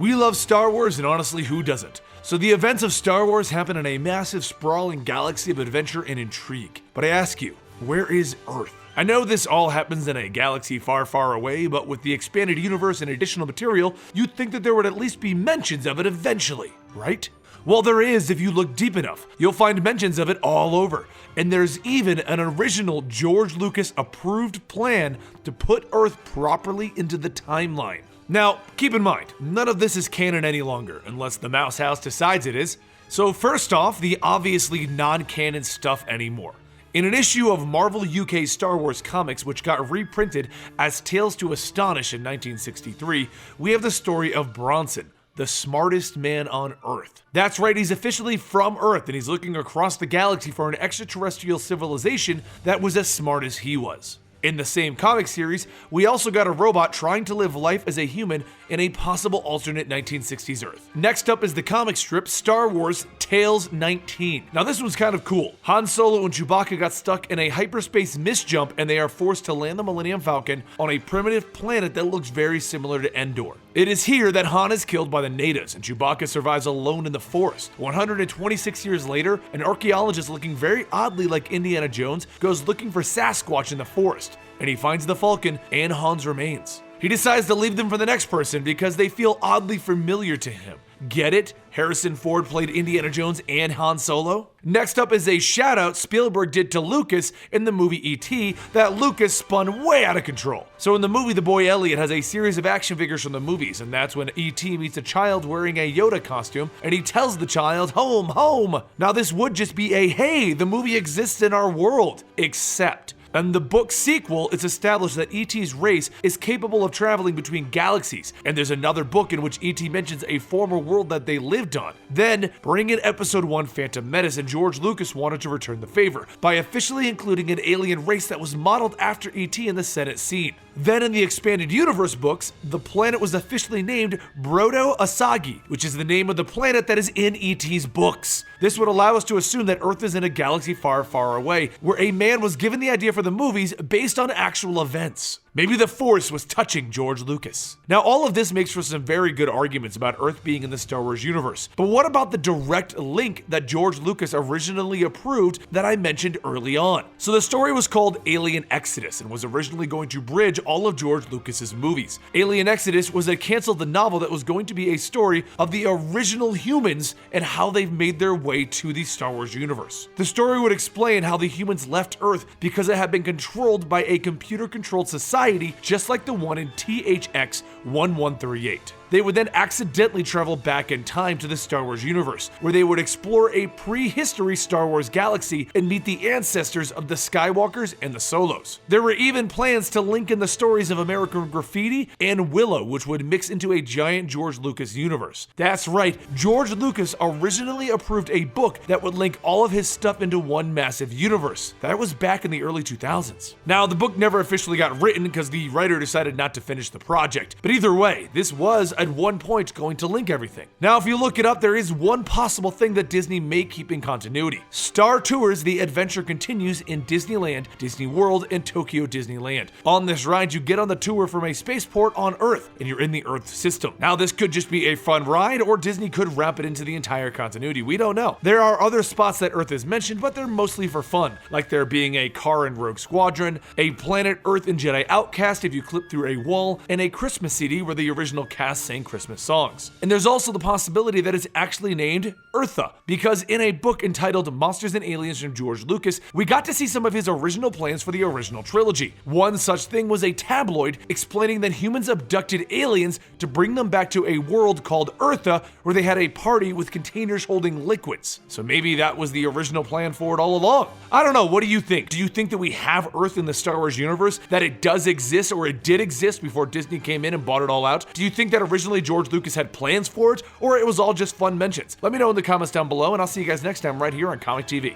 We love Star Wars, and honestly, who doesn't? So the events of Star Wars happen in a massive, sprawling galaxy of adventure and intrigue. But I ask you, where is Earth? I know this all happens in a galaxy far, far away, but with the expanded universe and additional material, you'd think that there would at least be mentions of it eventually, right? Well, there is if you look deep enough. You'll find mentions of it all over. And there's even an original George Lucas approved plan to put Earth properly into the timeline. Now, keep in mind, none of this is canon any longer, unless the Mouse House decides it is. So first off, the obviously non-canon stuff anymore. In an issue of Marvel UK Star Wars comics, which got reprinted as Tales to Astonish in 1963, we have the story of Bronson, the smartest man on Earth. That's right, he's officially from Earth, and he's looking across the galaxy for an extraterrestrial civilization that was as smart as he was. In the same comic series, we also got a robot trying to live life as a human in a possible alternate 1960s Earth. Next up is the comic strip Star Wars Tales 19. Now this one's kind of cool. Han Solo and Chewbacca got stuck in a hyperspace misjump and they are forced to land the Millennium Falcon on a primitive planet that looks very similar to Endor. It is here that Han is killed by the natives and Chewbacca survives alone in the forest. 126 years later, an archaeologist looking very oddly like Indiana Jones goes looking for Sasquatch in the forest, and he finds the Falcon and Han's remains. He decides to leave them for the next person because they feel oddly familiar to him. Get it? Harrison Ford played Indiana Jones and Han Solo? Next up is a shout out Spielberg did to Lucas in the movie E.T. that Lucas spun way out of control. So in the movie, the boy Elliot has a series of action figures from the movies, and that's when E.T. meets a child wearing a Yoda costume, and he tells the child, "Home, home." Now this would just be a, hey, the movie exists in our world, except in the book sequel, it's established that E.T.'s race is capable of traveling between galaxies, and there's another book in which E.T. mentions a former world that they lived on. Then, bring in Episode 1 Phantom Menace, and George Lucas wanted to return the favor by officially including an alien race that was modeled after E.T. in the Senate scene. Then in the Expanded Universe books, the planet was officially named Brodo Asagi, which is the name of the planet that is in E.T.'s books. This would allow us to assume that Earth is in a galaxy far, far away, where a man was given the idea for the movies based on actual events. Maybe the Force was touching George Lucas. Now all of this makes for some very good arguments about Earth being in the Star Wars universe, but what about the direct link that George Lucas originally approved that I mentioned early on? So the story was called Alien Exodus and was originally going to bridge all of George Lucas's movies. Alien Exodus was a canceled novel that was going to be a story of the original humans and how they've made their way to the Star Wars universe. The story would explain how the humans left Earth because it had been controlled by a computer-controlled society just like the one in THX 1138. They would then accidentally travel back in time to the Star Wars universe, where they would explore a prehistory Star Wars galaxy and meet the ancestors of the Skywalkers and the Solos. There were even plans to link in the stories of American Graffiti and Willow, which would mix into a giant George Lucas universe. That's right, George Lucas originally approved a book that would link all of his stuff into one massive universe. That was back in the early 2000s. Now, the book never officially got written because the writer decided not to finish the project, but either way, this was at one point going to link everything. Now, if you look it up, there is one possible thing that Disney may keep in continuity. Star Tours, the adventure continues in Disneyland, Disney World, and Tokyo Disneyland. On this ride, you get on the tour from a spaceport on Earth, and you're in the Earth system. Now, this could just be a fun ride, or Disney could wrap it into the entire continuity. We don't know. There are other spots that Earth is mentioned, but they're mostly for fun, like there being a car in Rogue Squadron, a Planet Earth in Jedi Outcast if you clip through a wall, and a Christmas CD where the original cast sang Christmas songs. And there's also the possibility that it's actually named Eartha, because in a book entitled Monsters and Aliens from George Lucas, we got to see some of his original plans for the original trilogy. One such thing was a tabloid explaining that humans abducted aliens to bring them back to a world called Eartha, where they had a party with containers holding liquids. So maybe that was the original plan for it all along. I don't know, what do you think? Do you think that we have Earth in the Star Wars universe, that it does exist or it did exist before Disney came in and bought it all out? Do you think that originally George Lucas had plans for it, or it was all just fun mentions? Let me know in the comments down below, and I'll see you guys next time right here on Comic TV.